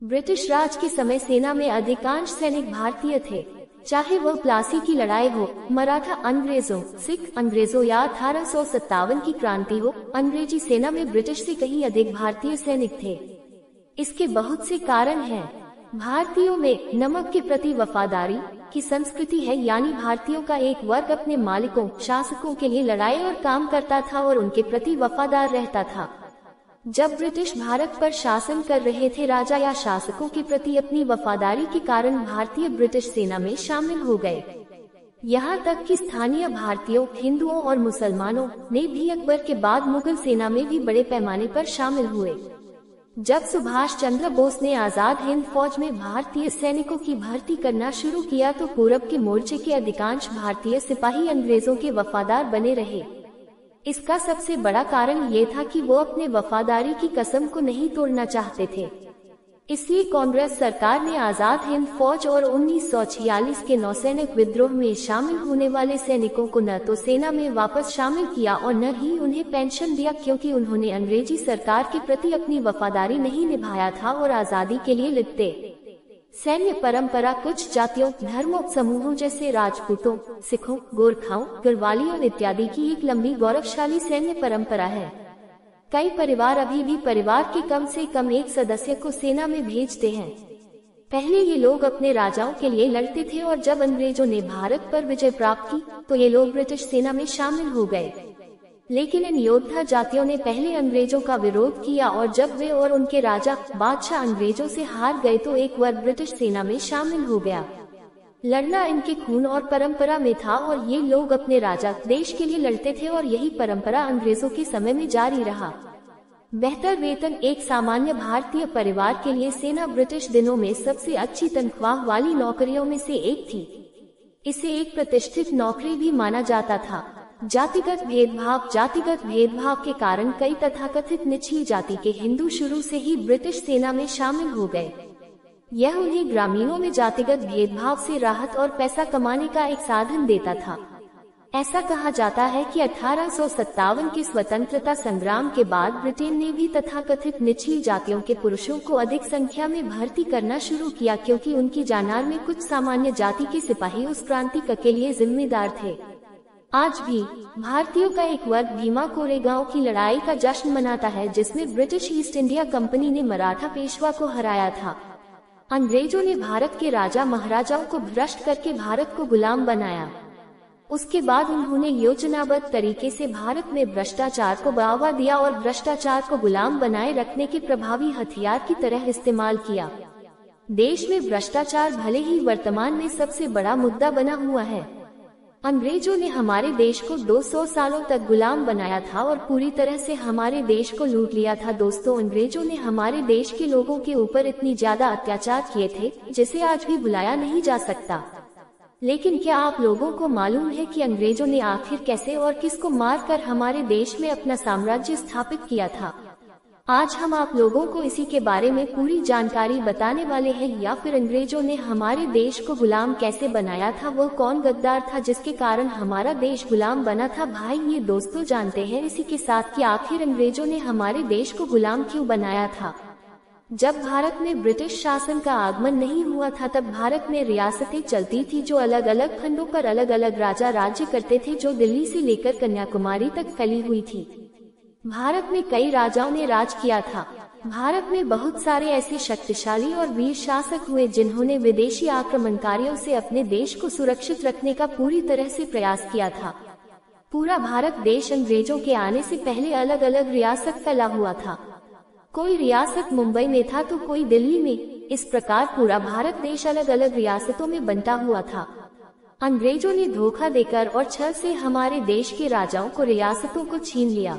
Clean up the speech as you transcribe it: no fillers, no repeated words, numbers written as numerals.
British राज के समय सेना में अधिकांश सैनिक भारतीय थे। चाहे वह प्लासी की लड़ाई हो, मराठा अंग्रेजों, सिख अंग्रेजों या 1857 की क्रांति हो, अंग्रेजी सेना में ब्रिटिश से कहीं अधिक भारतीय सैनिक थे। इसके बहुत से कारण हैं। भारतीयों में नमक के प्रति वफादारी की संस्कृति है, यानी भारतीयों का एक वर्ग अपने मालिकों, शासकों के लिए लड़ाई और काम करता था और उनके प्रति वफादार रहता था। जब ब्रिटिश भारत पर शासन कर रहे थे, राजा या शासकों के प्रति अपनी वफादारी के कारण भारतीय ब्रिटिश सेना में शामिल हो गए। यहाँ तक कि स्थानीय भारतीयों, हिंदुओं और मुसलमानों ने भी अकबर के बाद मुगल सेना में भी बड़े पैमाने पर शामिल हुए। जब सुभाष चंद्र बोस ने आजाद हिंद फौज में भारतीय सैनिकों की भर्ती करना शुरू किया तो पूरब के मोर्चे के अधिकांश भारतीय सिपाही अंग्रेजों के वफादार बने रहे। इसका सबसे बड़ा कारण ये था कि वो अपने वफादारी की कसम को नहीं तोड़ना चाहते थे। इसलिए कांग्रेस सरकार ने आजाद हिंद फौज और 1946 के नौसैनिक विद्रोह में शामिल होने वाले सैनिकों को न तो सेना में वापस शामिल किया और न ही उन्हें पेंशन दिया, क्योंकि उन्होंने अंग्रेजी सरकार के प्रति अपनी वफादारी नहीं निभाया था और आजादी के लिए लड़ते। सैन्य परंपरा कुछ जातियों, धर्मों, समूहों जैसे राजपूतों, सिखों, गोरखाओं, गढ़वालियों इत्यादि की एक लंबी गौरवशाली सैन्य परंपरा है। कई परिवार अभी भी परिवार के कम से कम एक सदस्य को सेना में भेजते हैं। पहले ये लोग अपने राजाओं के लिए लड़ते थे और जब अंग्रेजों ने भारत पर विजय प्राप्त की तो ये लोग ब्रिटिश सेना में शामिल हो गए। लेकिन इन योद्धा जातियों ने पहले अंग्रेजों का विरोध किया और जब वे और उनके राजा, बादशाह अंग्रेजों से हार गए तो एक वर्ग ब्रिटिश सेना में शामिल हो गया। लड़ना इनके खून और परंपरा में था और ये लोग अपने राजा, देश के लिए लड़ते थे और यही परंपरा अंग्रेजों के समय में जारी रहा। बेहतर वेतन एक सामान्य भारतीय परिवार के लिए सेना ब्रिटिश दिनों में सबसे अच्छी तनख्वाह वाली नौकरियों में से एक थी। इसे एक प्रतिष्ठित नौकरी भी माना जाता था। जातिगत भेदभाव के कारण कई तथाकथित निचली जाति के हिंदू शुरू से ही ब्रिटिश सेना में शामिल हो गए। यह उन्हें ग्रामीणों में जातिगत भेदभाव से राहत और पैसा कमाने का एक साधन देता था। ऐसा कहा जाता है कि 1857 के स्वतंत्रता संग्राम के बाद ब्रिटेन ने भी तथाकथित निचली जातियों के पुरुषों को अधिक संख्या में भर्ती करना शुरू किया, क्योंकि उनकी जानार में कुछ सामान्य जाति के सिपाही उस क्रांति के लिए जिम्मेदार थे। आज भी भारतीयों का एक वर्ग भीमा कोरेगांव की लड़ाई का जश्न मनाता है, जिसमें ब्रिटिश ईस्ट इंडिया कंपनी ने मराठा पेशवा को हराया था। अंग्रेजों ने भारत के राजा महाराजाओं को भ्रष्ट करके भारत को गुलाम बनाया। उसके बाद उन्होंने योजनाबद्ध तरीके से भारत में भ्रष्टाचार को बढ़ावा दिया और भ्रष्टाचार को गुलाम बनाए रखने के प्रभावी हथियार की तरह इस्तेमाल किया। देश में भ्रष्टाचार भले ही वर्तमान में सबसे बड़ा मुद्दा बना हुआ है। अंग्रेजों ने हमारे देश को 200 सालों तक गुलाम बनाया था और पूरी तरह से हमारे देश को लूट लिया था। दोस्तों, अंग्रेजों ने हमारे देश के लोगों के ऊपर इतनी ज्यादा अत्याचार किए थे जिसे आज भी भुलाया नहीं जा सकता। लेकिन क्या आप लोगों को मालूम है कि अंग्रेजों ने आखिर कैसे और किसको मारकर हमारे देश में अपना साम्राज्य स्थापित किया था? आज हम आप लोगों को इसी के बारे में पूरी जानकारी बताने वाले हैं। या फिर अंग्रेजों ने हमारे देश को गुलाम कैसे बनाया था, वो कौन गद्दार था जिसके कारण हमारा देश गुलाम बना था? भाई ये दोस्तों जानते हैं इसी के साथ कि आखिर अंग्रेजों ने हमारे देश को गुलाम क्यों बनाया था। जब भारत में ब्रिटिश शासन का आगमन नहीं हुआ था तब भारत में रियासतें चलती थी जो अलग अलग खंडों पर अलग अलग राजा राज्य करते थे, जो दिल्ली से लेकर कन्याकुमारी तक फैली हुई थी। भारत में कई राजाओं ने राज किया था। भारत में बहुत सारे ऐसे शक्तिशाली और वीर शासक हुए जिन्होंने विदेशी आक्रमणकारियों से अपने देश को सुरक्षित रखने का पूरी तरह से प्रयास किया था। पूरा भारत देश अंग्रेजों के आने से पहले अलग अलग रियासत फैला हुआ था। कोई रियासत मुंबई में था तो कोई दिल्ली में। इस प्रकार पूरा भारत देश अलग अलग रियासतों में बंटा हुआ था। अंग्रेजों ने धोखा देकर और छल से हमारे देश के राजाओं को रियासतों को छीन लिया।